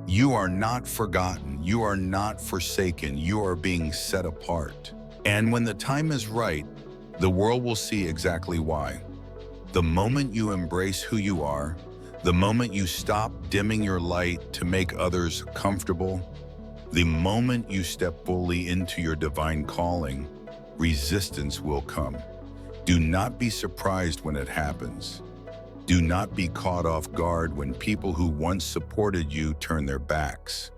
You are not forgotten. You are not forsaken. You are being set apart. And when the time is right, the world will see exactly why. The moment you embrace who you are, the moment you stop dimming your light to make others comfortable, the moment you step fully into your divine calling, resistance will come. Do not be surprised when it happens. Do not be caught off guard when people who once supported you turn their backs.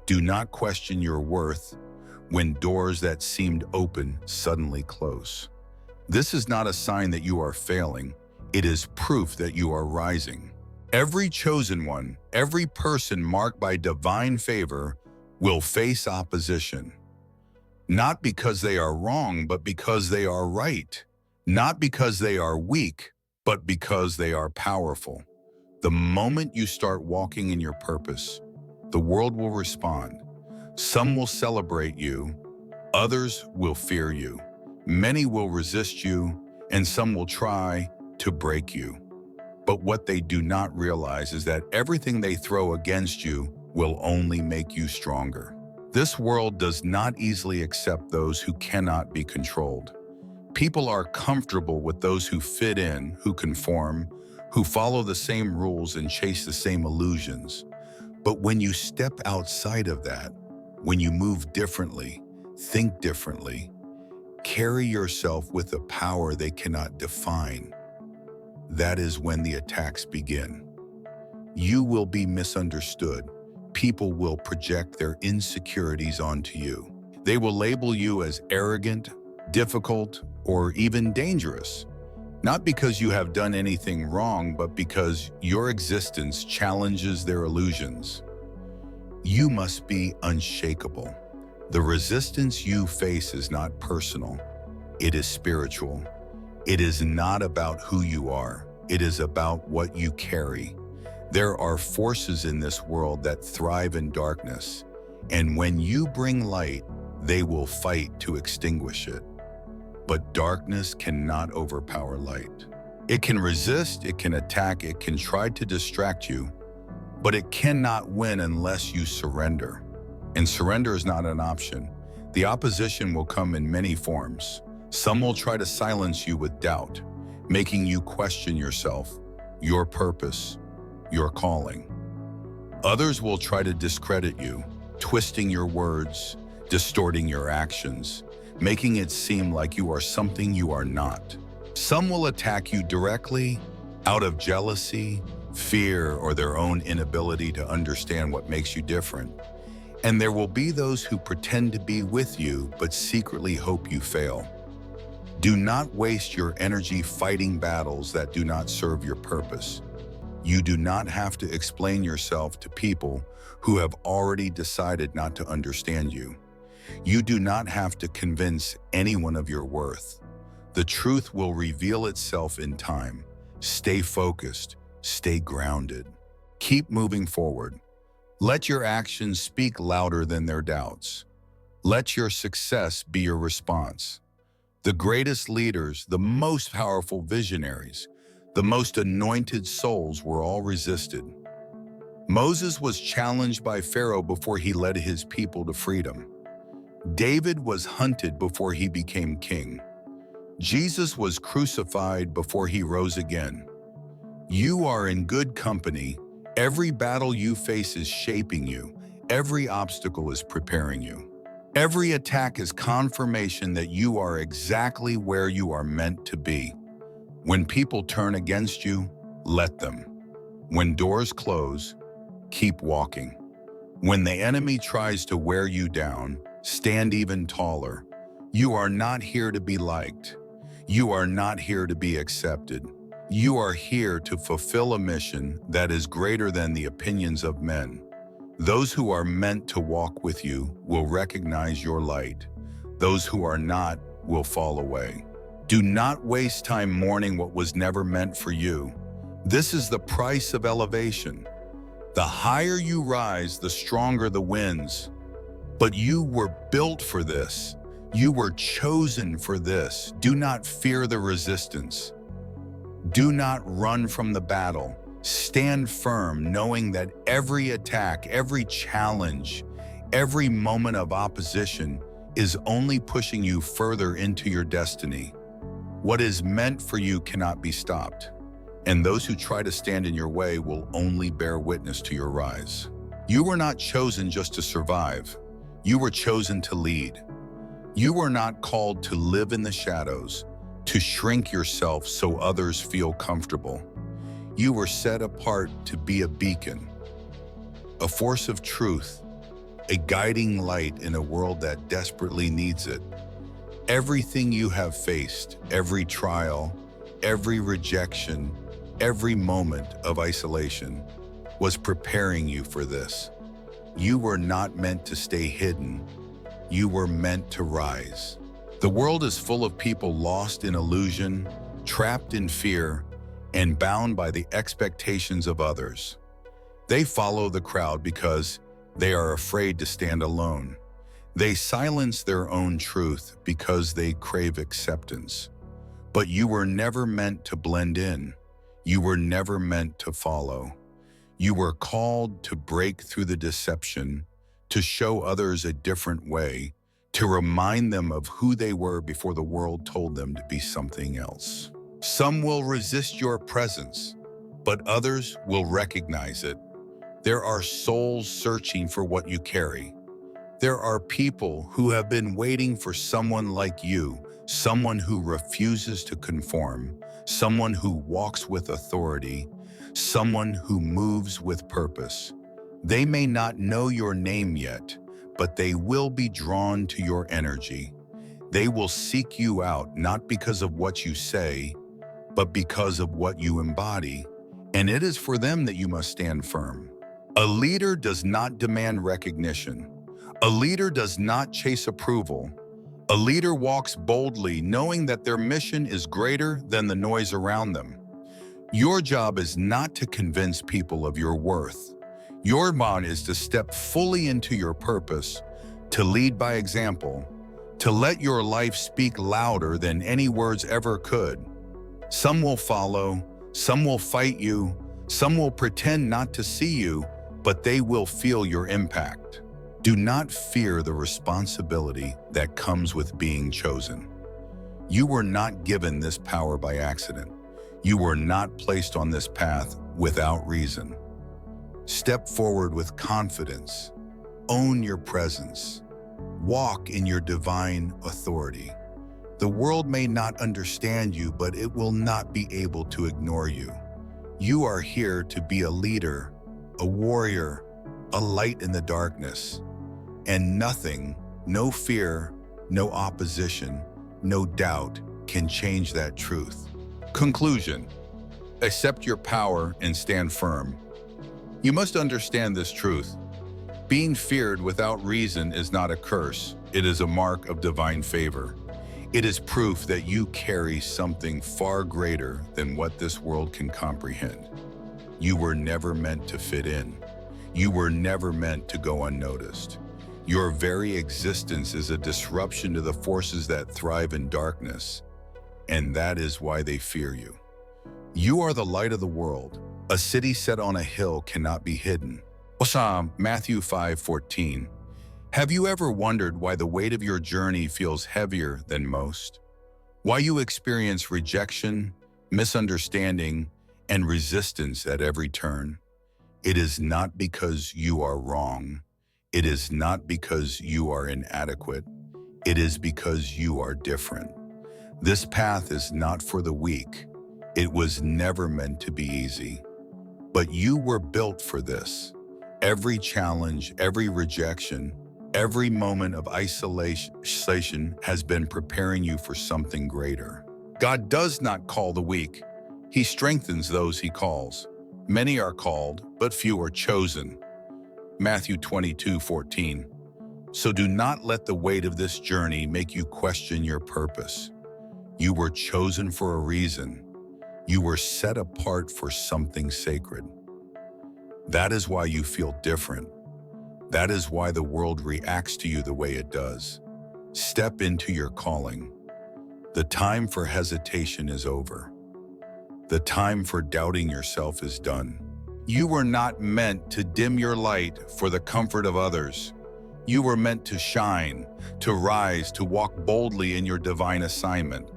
Do not question your worth when doors that seemed open suddenly close. This is not a sign that you are failing. It is proof that you are rising. Every chosen one, every person marked by divine favor will face opposition. Not because they are wrong, but because they are right. Not because they are weak, but because they are powerful. The moment you start walking in your purpose, the world will respond. Some will celebrate you, others will fear you. Many will resist you, and some will try to break you. But what they do not realize is that everything they throw against you will only make you stronger. This world does not easily accept those who cannot be controlled. People are comfortable with those who fit in, who conform, who follow the same rules and chase the same illusions. But when you step outside of that, when you move differently, think differently, carry yourself with a power they cannot define, that is when the attacks begin. You will be misunderstood. People will project their insecurities onto you. They will label you as arrogant, difficult, or even dangerous. Not because you have done anything wrong, but because your existence challenges their illusions. You must be unshakable. The resistance you face is not personal. It is spiritual. It is not about who you are. It is about what you carry. There are forces in this world that thrive in darkness, and when you bring light, they will fight to extinguish it. But darkness cannot overpower light. It can resist, it can attack, it can try to distract you, but it cannot win unless you surrender. And surrender is not an option. The opposition will come in many forms. Some will try to silence you with doubt, making you question yourself, your purpose, your calling. Others will try to discredit you, twisting your words, distorting your actions, making it seem like you are something you are not. Some will attack you directly out of jealousy, fear, or their own inability to understand what makes you different. And there will be those who pretend to be with you but secretly hope you fail. Do not waste your energy fighting battles that do not serve your purpose. You do not have to explain yourself to people who have already decided not to understand you. You do not have to convince anyone of your worth. The truth will reveal itself in time. Stay focused, stay grounded. Keep moving forward. Let your actions speak louder than their doubts. Let your success be your response. The greatest leaders, the most powerful visionaries, the most anointed souls were all resisted. Moses was challenged by Pharaoh before he led his people to freedom. David was hunted before he became king. Jesus was crucified before he rose again. You are in good company. Every battle you face is shaping you. Every obstacle is preparing you. Every attack is confirmation that you are exactly where you are meant to be. When people turn against you, let them. When doors close, keep walking. When the enemy tries to wear you down, stand even taller. You are not here to be liked. You are not here to be accepted. You are here to fulfill a mission that is greater than the opinions of men. Those who are meant to walk with you will recognize your light. Those who are not will fall away. Do not waste time mourning what was never meant for you. This is the price of elevation. The higher you rise, the stronger the winds. But you were built for this. You were chosen for this. Do not fear the resistance. Do not run from the battle. Stand firm, knowing that every attack, every challenge, every moment of opposition is only pushing you further into your destiny. What is meant for you cannot be stopped, and those who try to stand in your way will only bear witness to your rise. You were not chosen just to survive. You were chosen to lead. You were not called to live in the shadows, to shrink yourself so others feel comfortable. You were set apart to be a beacon, a force of truth, a guiding light in a world that desperately needs it. Everything you have faced, every trial, every rejection, every moment of isolation was preparing you for this. You were not meant to stay hidden. You were meant to rise. The world is full of people lost in illusion, trapped in fear, and bound by the expectations of others. They follow the crowd because they are afraid to stand alone. They silence their own truth because they crave acceptance. But you were never meant to blend in. You were never meant to follow. You were called to break through the deception, to show others a different way, to remind them of who they were before the world told them to be something else. Some will resist your presence, but others will recognize it. There are souls searching for what you carry. There are people who have been waiting for someone like you, someone who refuses to conform, someone who walks with authority, someone who moves with purpose. They may not know your name yet, but they will be drawn to your energy. They will seek you out not because of what you say, but because of what you embody. And it is for them that you must stand firm. A leader does not demand recognition. A leader does not chase approval. A leader walks boldly, knowing that their mission is greater than the noise around them. Your job is not to convince people of your worth. Your job is to step fully into your purpose, to lead by example, to let your life speak louder than any words ever could. Some will follow, some will fight you, some will pretend not to see you, but they will feel your impact. Do not fear the responsibility that comes with being chosen. You were not given this power by accident. You were not placed on this path without reason. Step forward with confidence. Own your presence. Walk in your divine authority. The world may not understand you, but it will not be able to ignore you. You are here to be a leader, a warrior, a light in the darkness. And nothing, no fear, no opposition, no doubt can change that truth. Conclusion: accept your power and stand firm. You must understand this truth. Being feared without reason is not a curse. It is a mark of divine favor. It is proof that you carry something far greater than what this world can comprehend. You were never meant to fit in. You were never meant to go unnoticed. Your very existence is a disruption to the forces that thrive in darkness, and that is why they fear you. You are the light of the world. A city set on a hill cannot be hidden. Matthew 5:14. Have you ever wondered why the weight of your journey feels heavier than most? Why you experience rejection, misunderstanding, and resistance at every turn? It is not because you are wrong. It is not because you are inadequate. It is because you are different. This path is not for the weak. It was never meant to be easy. But you were built for this. Every challenge, every rejection, every moment of isolation has been preparing you for something greater. God does not call the weak. He strengthens those he calls. Many are called, but few are chosen. Matthew 22:14. So do not let the weight of this journey make you question your purpose. You were chosen for a reason. You were set apart for something sacred. That is why you feel different. That is why the world reacts to you the way it does. Step into your calling. The time for hesitation is over. The time for doubting yourself is done. You were not meant to dim your light for the comfort of others. You were meant to shine, to rise, to walk boldly in your divine assignment.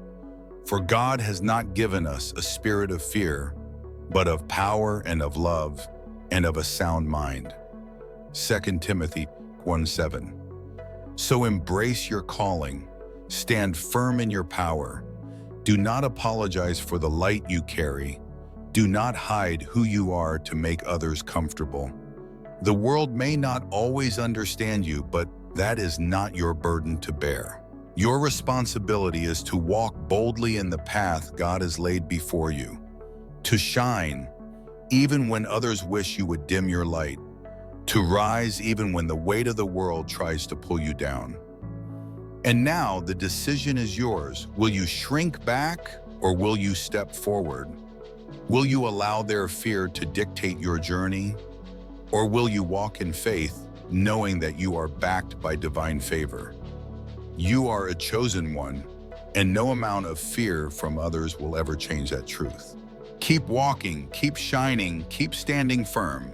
For God has not given us a spirit of fear, but of power and of love and of a sound mind. 2 Timothy 1:7. So embrace your calling. Stand firm in your power. Do not apologize for the light you carry. Do not hide who you are to make others comfortable. The world may not always understand you, but that is not your burden to bear. Your responsibility is to walk boldly in the path God has laid before you, to shine even when others wish you would dim your light, to rise even when the weight of the world tries to pull you down. And now the decision is yours. Will you shrink back or will you step forward? Will you allow their fear to dictate your journey? Or will you walk in faith, knowing that you are backed by divine favor? You are a chosen one, and no amount of fear from others will ever change that truth. Keep walking, keep shining, keep standing firm.